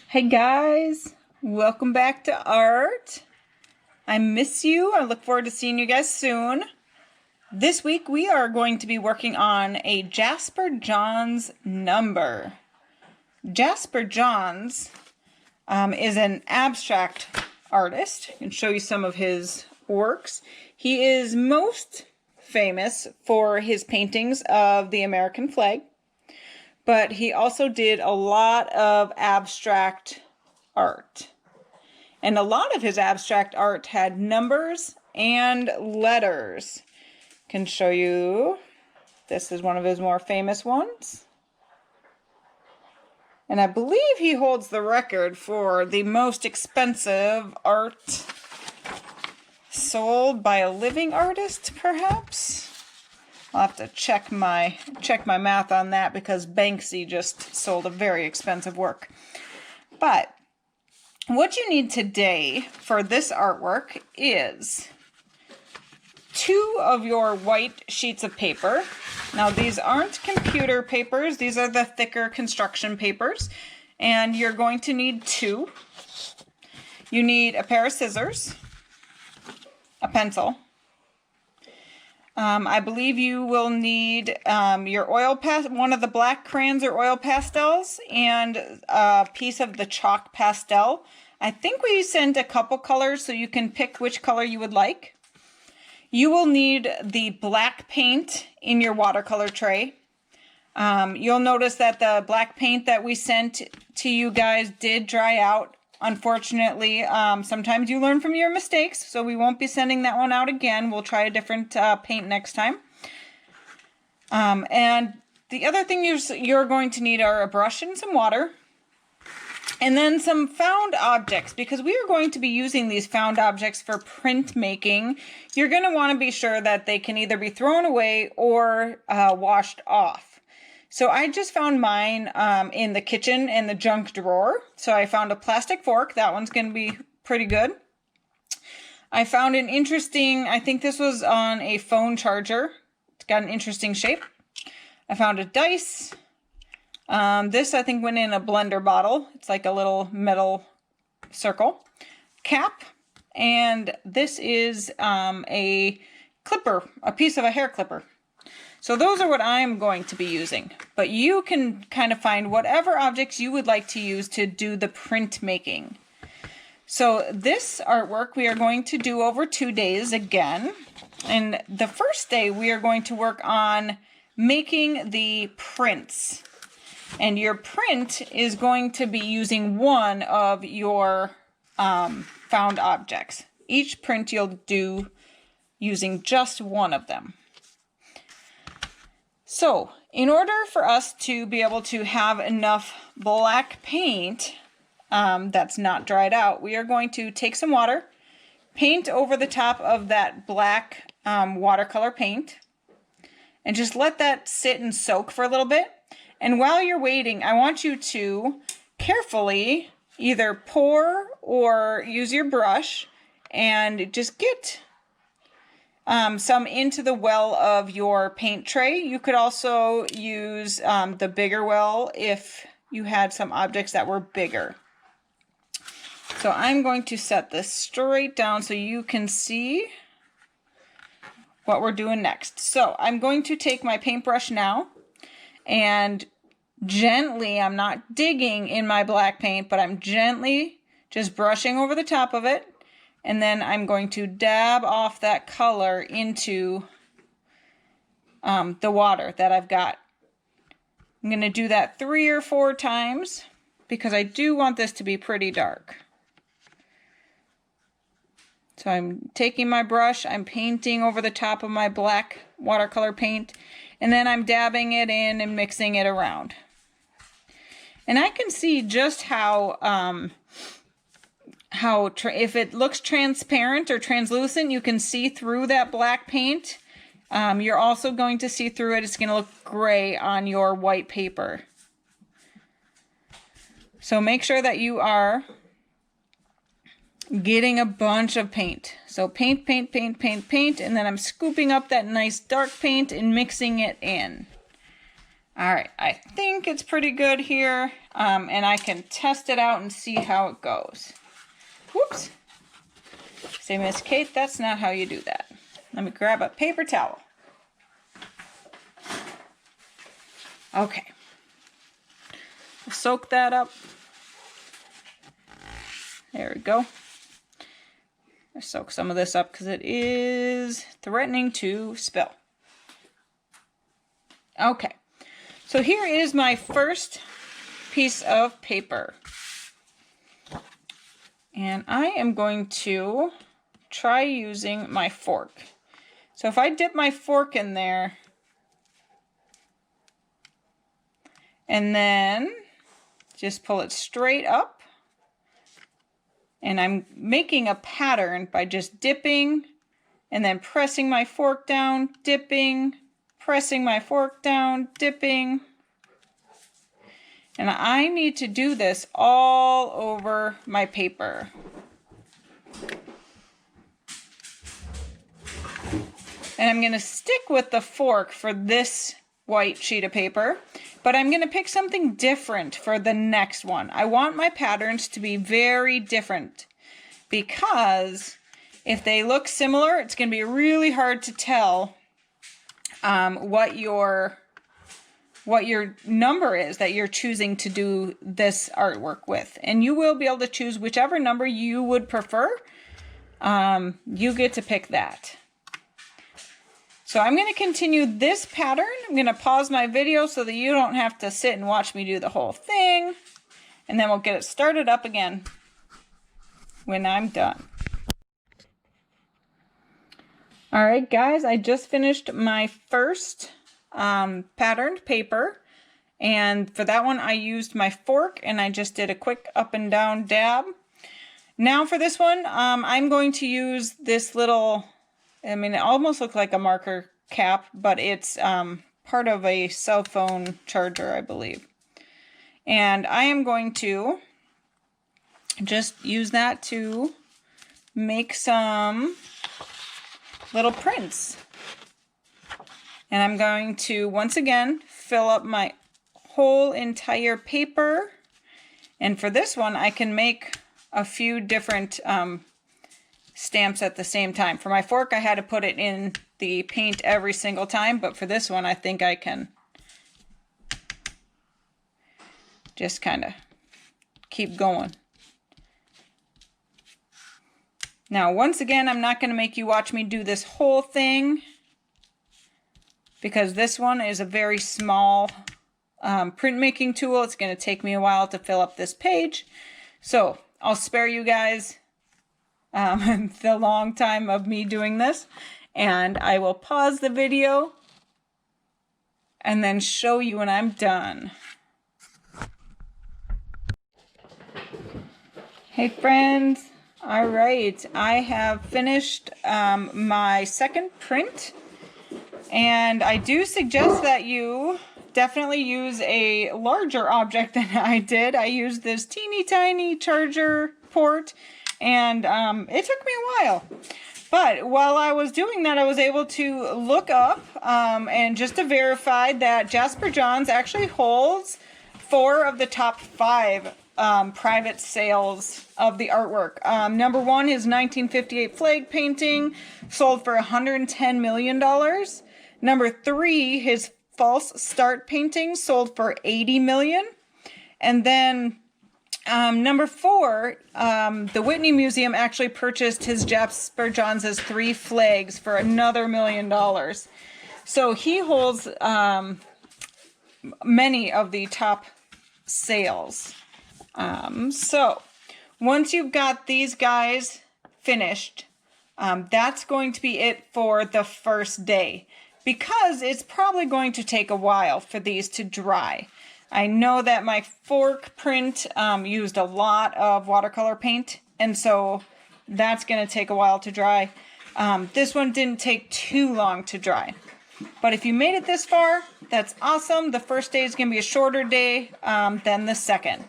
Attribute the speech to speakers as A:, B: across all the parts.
A: Hey guys, welcome back to art. I miss you. I look forward to seeing you guys soon. This week we are going to be working on a Jasper Johns number. Jasper Johns is an abstract artist. I can show you some of his works. He is most famous for his paintings of the American flag, but he also did a lot of abstract art. And a lot of his abstract art had numbers and letters. I can show you. This is one of his more famous ones. And I believe he holds the record for the most expensive art sold by a living artist, perhaps. I'll have to check my math on that because Banksy just sold a very expensive work. But what you need today for this artwork is 2 of your white sheets of paper. Now these aren't computer papers, these are the thicker construction papers, and you're going to need 2. You need a pair of scissors, a pencil. I believe you will need your one of the black crayons or oil pastels, and a piece of the chalk pastel. I think we sent a couple colors, so you can pick which color you would like. You will need the black paint in your watercolor tray. You'll notice that the black paint that we sent to you guys did dry out. Unfortunately, sometimes you learn from your mistakes, so we won't be sending that one out again. We'll try a different paint next time. And the other thing you're going to need are a brush and some water. And then some found objects, because we are going to be using these found objects for printmaking. You're going to want to be sure that they can either be thrown away or washed off. So I just found mine in the kitchen in the junk drawer. So I found a plastic fork. That one's going to be pretty good. I found an interesting, I think this was on a phone charger. It's got an interesting shape. I found a dice. This I think went in a blender bottle. It's like a little metal circle. Cap. And this is a clipper, a piece of a hair clipper. So those are what I'm going to be using, but you can kind of find whatever objects you would like to use to do the printmaking. So this artwork we are going to do over 2 days again. And the first day we are going to work on making the prints. And your print is going to be using one of your found objects. Each print you'll do using just one of them. So, in order for us to be able to have enough black paint that's not dried out, we are going to take some water, paint over the top of that black watercolor paint, and just let that sit and soak for a little bit. And while you're waiting, I want you to carefully either pour or use your brush and just get some into the well of your paint tray. You could also use the bigger well if you had some objects that were bigger. So I'm going to set this straight down so you can see what we're doing next. So I'm going to take my paintbrush now and gently, I'm not digging in my black paint, but I'm gently just brushing over the top of it. And then I'm going to dab off that color into the water that I've got. I'm going to do that 3 or 4 times because I do want this to be pretty dark. So I'm taking my brush, I'm painting over the top of my black watercolor paint, and then I'm dabbing it in and mixing it around. And I can see just how if it looks transparent or translucent, you can see through that black paint. You're also going to see through it. It's going to look gray on your white paper. So make sure that you are getting a bunch of paint. So paint, paint, paint, paint, paint, and then I'm scooping up that nice dark paint and mixing it in. All right, I think it's pretty good here, and I can test it out and see how it goes. Whoops. Say, Miss Kate, that's not how you do that. Let me grab a paper towel. Okay. Soak that up. There we go. I soak some of this up because it is threatening to spill. Okay. So here is my first piece of paper. And I am going to try using my fork. So if I dip my fork in there and then just pull it straight up, and I'm making a pattern by just dipping and then pressing my fork down, dipping, pressing my fork down, dipping. And I need to do this all over my paper. And I'm going to stick with the fork for this white sheet of paper, but I'm going to pick something different for the next one. I want my patterns to be very different because if they look similar, it's going to be really hard to tell what your number is that you're choosing to do this artwork with. And you will be able to choose whichever number you would prefer. You get to pick that. So I'm going to continue this pattern. I'm going to pause my video so that you don't have to sit and watch me do the whole thing. And then we'll get it started up again when I'm done. All right, guys, I just finished my first patterned paper. And for that one, I used my fork and I just did a quick up and down dab. Now for this one, I'm going to use this little, I mean, it almost looks like a marker cap, but it's part of a cell phone charger, I believe. And I am going to just use that to make some little prints. And I'm going to, once again, fill up my whole entire paper. And for this one, I can make a few different stamps at the same time. For my fork, I had to put it in the paint every single time, but for this one, I think I can just kind of keep going. Now, once again, I'm not going to make you watch me do this whole thing because this one is a very small printmaking tool. It's going to take me a while to fill up this page. So I'll spare you guys the long time of me doing this, and I will pause the video and then show you when I'm done. Hey friends, all right, I have finished my second print, and I do suggest that you definitely use a larger object than I did. I used this teeny tiny charger port, and it took me a while. But while I was doing that, I was able to look up and just to verify that Jasper Johns actually holds 4 of the top 5 private sales of the artwork. Number 1 is 1958 flag painting, sold for $110 million. Number 3, his false start painting, sold for $80 million. And then number 4, the Whitney Museum actually purchased his Jasper Johns' 3 flags for another $1 million. So he holds many of the top sales. So once you've got these guys finished, that's going to be it for the first day, because it's probably going to take a while for these to dry. I know that my fork print used a lot of watercolor paint, and so that's going to take a while to dry. This one didn't take too long to dry. But if you made it this far, that's awesome. The first day is going to be a shorter day than the second.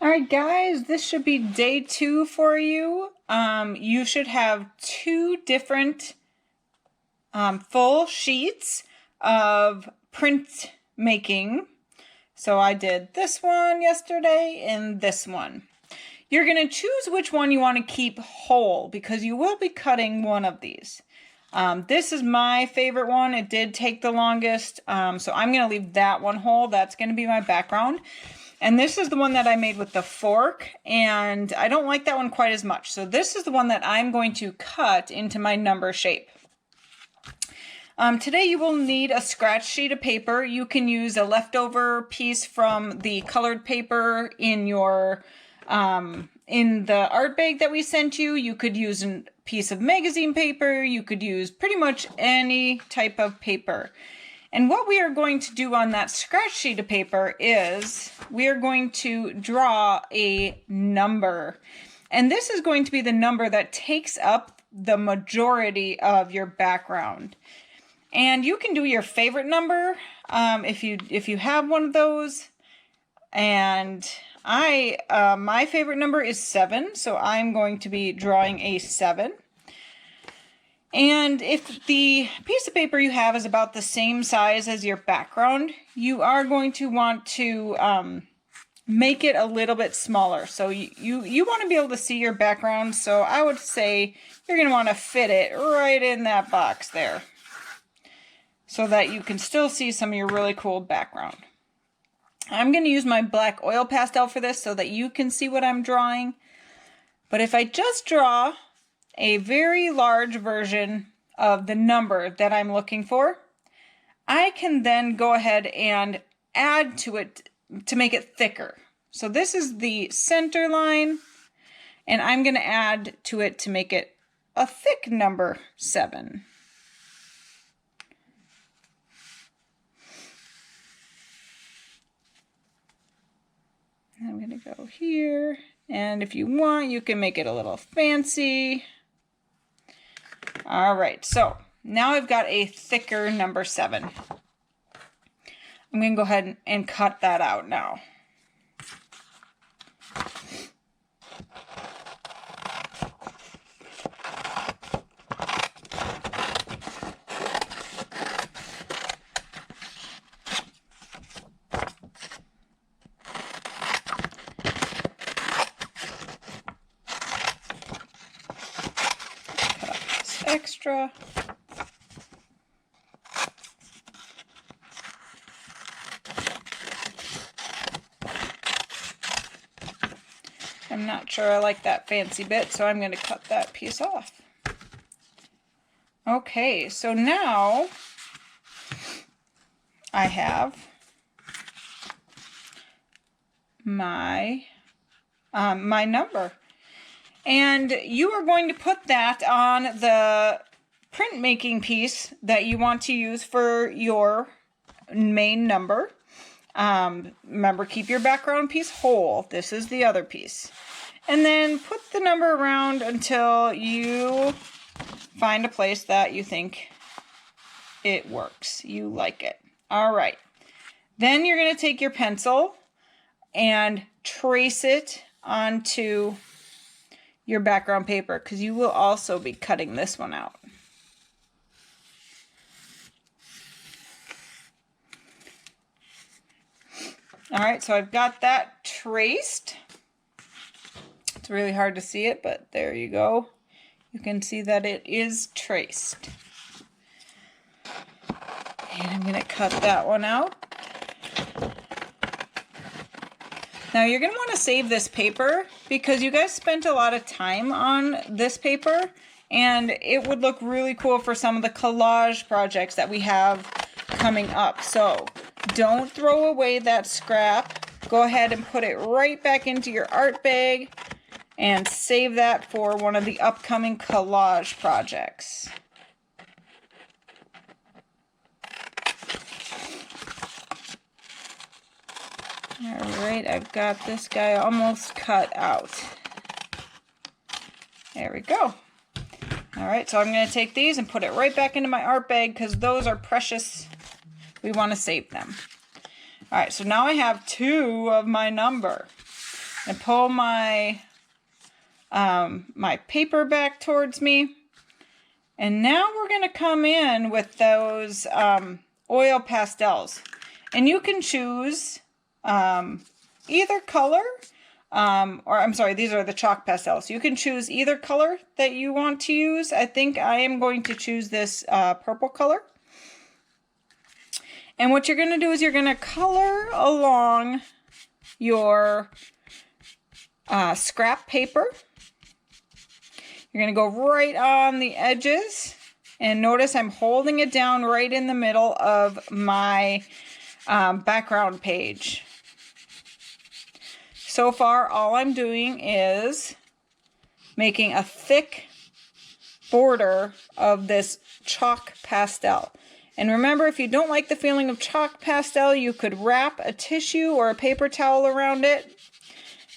A: All right, guys, this should be day 2 for you. You should have 2 different full sheets of print making. So I did this one yesterday and this one. You're going to choose which one you want to keep whole because you will be cutting one of these. This is my favorite one. It did take the longest, so I'm going to leave that one whole. That's going to be my background. And this is the one that I made with the fork, and I don't like that one quite as much. So this is the one that I'm going to cut into my number shape. Today you will need a scratch sheet of paper. You can use a leftover piece from the colored paper in your in the art bag that we sent you. You could use a piece of magazine paper. You could use pretty much any type of paper. And what we are going to do on that scratch sheet of paper is we are going to draw a number. And this is going to be the number that takes up the majority of your background. And you can do your favorite number if you have one of those. And my favorite number is 7, so I'm going to be drawing a 7. And if the piece of paper you have is about the same size as your background, you are going to want to make it a little bit smaller. So you want to be able to see your background, so I would say you're going to want to fit it right in that box there, so that you can still see some of your really cool background. I'm going to use my black oil pastel for this so that you can see what I'm drawing. But if I just draw a very large version of the number that I'm looking for, I can then go ahead and add to it to make it thicker. So this is the center line, and I'm going to add to it to make it a thick number 7. I'm going to go here, and if you want, you can make it a little fancy. All right, so now I've got a thicker number 7. I'm going to go ahead and cut that out now. Extra. I'm not sure I like that fancy bit, so I'm going to cut that piece off. Okay, so now I have my my number. And you are going to put that on the printmaking piece that you want to use for your main number. Remember, keep your background piece whole. This is the other piece. And then put the number around until you find a place that you think it works. You like it. All right. Then you're going to take your pencil and trace it onto your background paper, because you will also be cutting this one out. All right, so I've got that traced. It's really hard to see it, but there you go. You can see that it is traced. And I'm going to cut that one out. Now you're going to want to save this paper because you guys spent a lot of time on this paper, and it would look really cool for some of the collage projects that we have coming up. So don't throw away that scrap. Go ahead and put it right back into your art bag and save that for one of the upcoming collage projects. Alright, I've got this guy almost cut out. There we go. Alright, so I'm going to take these and put it right back into my art bag because those are precious. We want to save them. Alright, so now I have 2 of my number. And pull my my paper back towards me. And now we're going to come in with those oil pastels. And you can choose either color, or I'm sorry, these are the chalk pastels. You can choose either color that you want to use. I think I am going to choose this purple color. And what you're going to do is you're going to color along your scrap paper. You're going to go right on the edges, and notice I'm holding it down right in the middle of my background page. So far, all I'm doing is making a thick border of this chalk pastel. And remember, if you don't like the feeling of chalk pastel, you could wrap a tissue or a paper towel around it.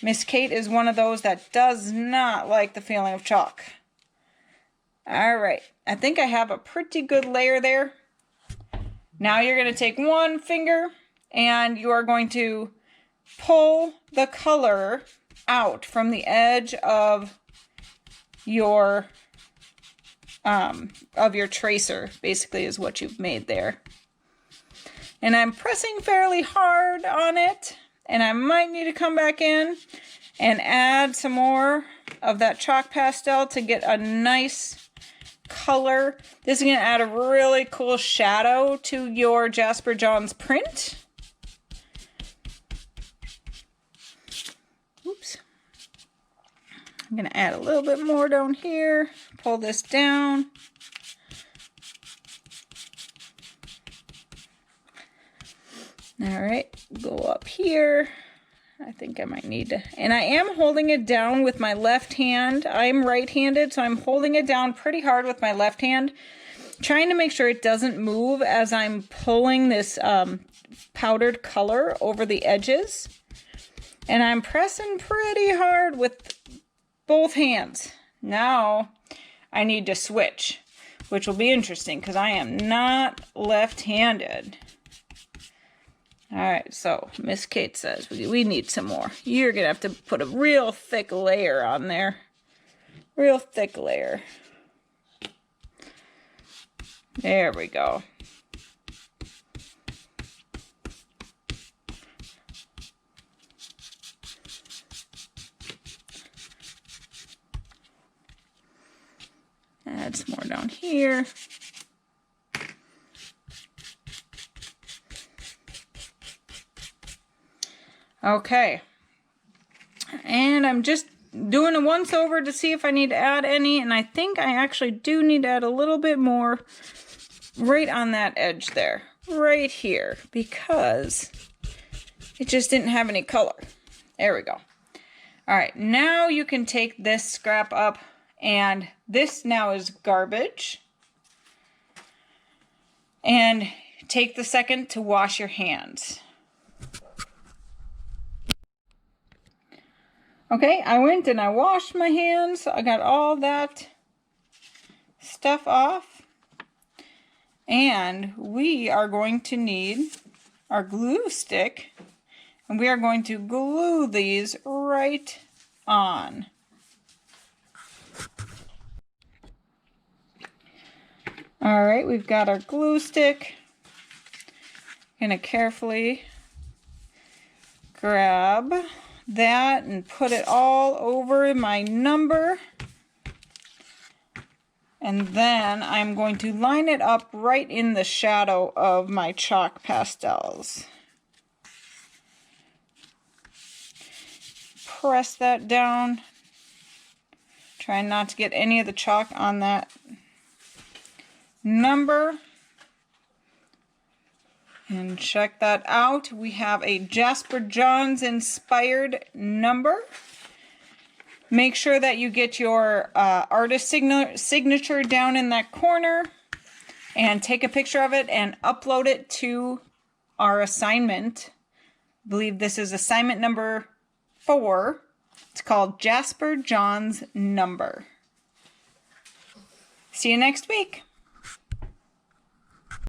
A: Miss Kate is one of those that does not like the feeling of chalk. All right, I think I have a pretty good layer there. Now you're going to take one finger and you are going to pull the color out from the edge of your tracer, basically is what you've made there. And I'm pressing fairly hard on it, and I might need to come back in and add some more of that chalk pastel to get a nice color. This is going to add a really cool shadow to your Jasper Johns print. Oops. I'm going to add a little bit more down here. Pull this down. All right, go up here. I think I might need to, and I am holding it down with my left hand. I'm right-handed, so I'm holding it down pretty hard with my left hand, trying to make sure it doesn't move as I'm pulling this powdered color over the edges. And I'm pressing pretty hard with both hands. Now I need to switch, which will be interesting because I am not left-handed. All right, so Miss Kate says we need some more. You're going to have to put a real thick layer on there. Real thick layer. There we go. Add some more down here. Okay, and I'm just doing a once over to see if I need to add any, and I think I actually do need to add a little bit more right on that edge there, right here, because it just didn't have any color. There we go. All right, now you can take this scrap up, and this now is garbage, and take the second to wash your hands. Okay, I went and I washed my hands. I got all that stuff off. And we are going to need our glue stick. And we are going to glue these right on. All right, we've got our glue stick. I'm going to carefully grab that and put it all over my number, and then I'm going to line it up right in the shadow of my chalk pastels. Press that down, try not to get any of the chalk on that number. And check that out. We have a Jasper Johns inspired number. Make sure that you get your artist signature down in that corner and take a picture of it and upload it to our assignment. I believe this is assignment number 4. It's called Jasper Johns number. See you next week.